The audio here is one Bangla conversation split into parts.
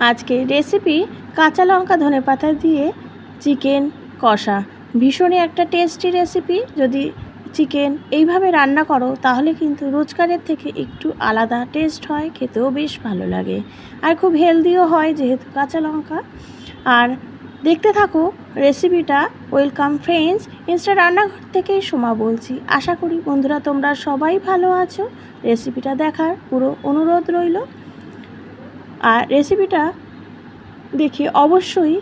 আজকে রেসিপি কাঁচা লঙ্কা ধনেপাতা দিয়ে চিকেন কষা। ভীষণই একটা টেস্টি রেসিপি। যদি চিকেন এইভাবে রান্না করো তাহলে কিন্তু রোজকারের থেকে একটু আলাদা টেস্ট হয়, খেতেও বেশ ভালো লাগে আর খুব হেলদিও হয় যেহেতু কাঁচা লঙ্কা। আর দেখতে থাকো রেসিপিটা। ওয়েলকাম ফ্রেন্ডস, ইনস্টা রান্নাঘর থেকে সোমা বলছি। আশা করি বন্ধুরা তোমরা সবাই ভালো আছো। রেসিপিটা দেখার পুরো অনুরোধ রইল। আর রেসিপিটা দেখে অবশ্যই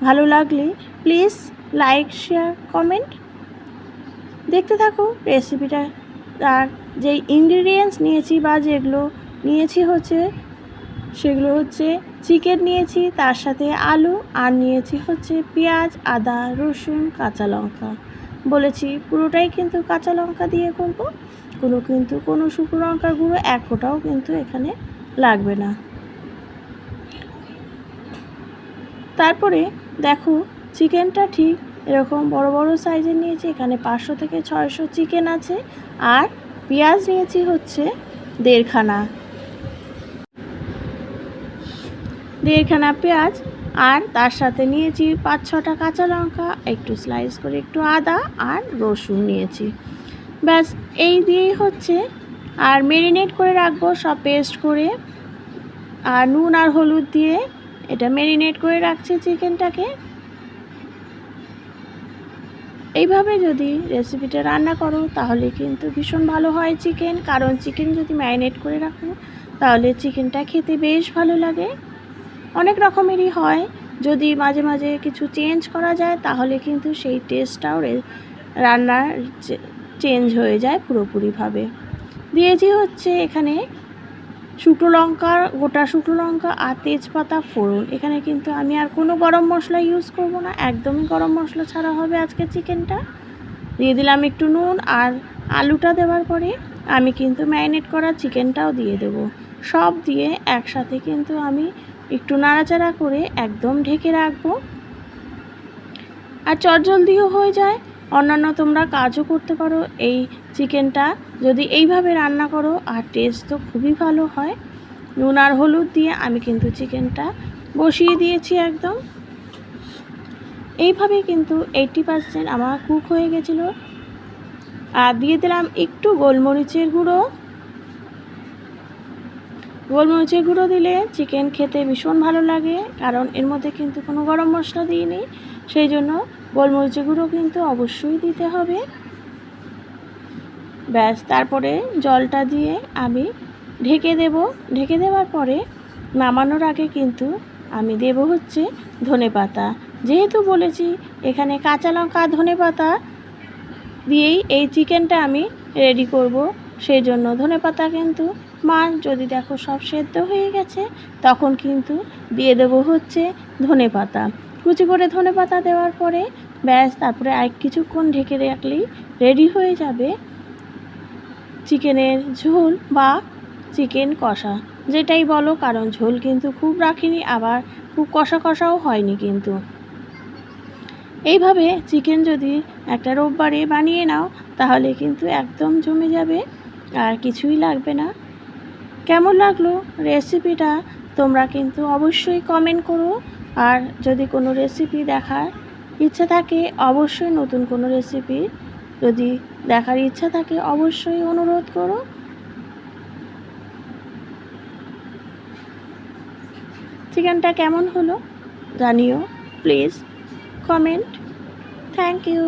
ভালো লাগলে প্লিজ লাইক, শেয়ার, কমেন্ট। দেখতে থাকো রেসিপিটা। আর যেই ইনগ্রিডিয়েন্টস নিয়েছি বা যেগুলো নিয়েছি সেগুলো হচ্ছে চিকেন নিয়েছি, তার সাথে আলু, আর নিয়েছি হচ্ছে পেঁয়াজ, আদা, রসুন, কাঁচা লঙ্কা। বলেছি পুরোটাই কিন্তু কাঁচা লঙ্কা দিয়ে করব, কোনো শুকনো লঙ্কার গুঁড়ো এক ফোঁটাও কিন্তু এখানে লাগবে না। তারপরে দেখো চিকেনটা ঠিক এরকম বড় বড় সাইজের নিয়েছি। এখানে 500 থেকে 600 চিকেন আছে। আর পেঁয়াজ নিয়েছি হচ্ছে দেড়খানা পেঁয়াজ। আর তার সাথে নিয়েছি 5-6টা কাঁচা লঙ্কা, একটু স্লাইস করে একটু আদা আর রসুন নিয়েছি। ব্যাস এই দিয়েই হচ্ছে। আর ম্যারিনেট করে রাখবো সব পেস্ট করে, আর নুন আর হলুদ দিয়ে এটা ম্যারিনেট করে রাখছি চিকেনটাকে। এইভাবে যদি রেসিপিটা রান্না করো তাহলে কিন্তু ভীষণ ভালো হয় চিকেন, কারণ চিকেন যদি ম্যারিনেট করে রাখো তাহলে চিকেনটা খেতে বেশ ভালো লাগে। অনেক রকমেরই হয়, যদি মাঝে মাঝে কিছু চেঞ্জ করা যায় তাহলে কিন্তু সেই টেস্টটাও রান্নার চেঞ্জ হয়ে যায় পুরোপুরিভাবে। দিয়েছি হচ্ছে এখানে শুকনো লঙ্কা, গোটা শুকনো লঙ্কা আর তেজপাতা ফোড়ন। এখানে কিন্তু আমি আর কোনো গরম মশলা ইউজ করব না, একদমই গরম মশলা ছাড়া হবে আজকে চিকেনটা। দিয়ে দিলাম একটু নুন, আর আলুটা দেওয়ার পরে আমি কিন্তু ম্যারিনেট করা চিকেনটাও দিয়ে দেব। সব দিয়ে একসাথে কিন্তু আমি একটু নাড়াচাড়া করে একদম ঢেকে রাখবো। আর চটজলদিও হয়ে যায়। অন্যান্য তোমরা কাজও করতে পারো এই চিকেনটা যদি এইভাবে রান্না করো, আর টেস্ট তো খুবই ভালো হয়। নুন আর হলুদ দিয়ে আমি কিন্তু চিকেনটা বসিয়ে দিয়েছি একদম। এইভাবে কিন্তু 80% আমার কুক হয়ে গেছিলো। আর দিয়ে দিলাম একটু গোলমরিচের গুঁড়ো। গোলমরিচের গুঁড়ো দিলে চিকেন খেতে ভীষণ ভালো লাগে, কারণ এর মধ্যে কিন্তু কোনো গরম মশলা দিইনি, সেই জন্য গোলমরিচের গুঁড়ো কিন্তু অবশ্যই দিতে হবে। ব্যাস তারপরে জলটা দিয়ে আমি ঢেকে দেব। ঢেকে দেওয়ার পরে নামানোর আগে কিন্তু আমি দেব হচ্ছে ধনেপাতা। যেহেতু বলেছি এখানে কাঁচা লঙ্কা ধনেপাতা দিয়েই এই চিকেনটা আমি রেডি করব, সেই জন্য ধনেপাতা কিন্তু যদি দেখো সব সেদ্ধ হয়ে গেছে তখন কিন্তু দিয়ে দেবো হচ্ছে ধনেপাতা। কুচি করে ধনেপাতা দেওয়ার পরে ব্যাস তারপরে আর কিছুক্ষণ ঢেকে রাখলেই রেডি হয়ে যাবে চিকেনের ঝোল বা চিকেন কষা, যেটাই বলো, কারণ ঝোল কিন্তু খুব রাখিনি, আবার খুব কষা কষাও হয়নি কিন্তু। এইভাবে চিকেন যদি একটা রোববারে বানিয়ে নাও তাহলে কিন্তু একদম জমে যাবে, আর কিছুই লাগবে না। কেমন লাগলো রেসিপিটা তোমরা কিন্তু অবশ্যই কমেন্ট করো। আর যদি কোনো রেসিপি দেখার ইচ্ছা থাকে, অবশ্যই নতুন কোনো রেসিপি যদি দেখার ইচ্ছা থাকে অবশ্যই অনুরোধ করো। চিকেনটা কেমন হলো জানিও প্লিজ, কমেন্ট। Thank you.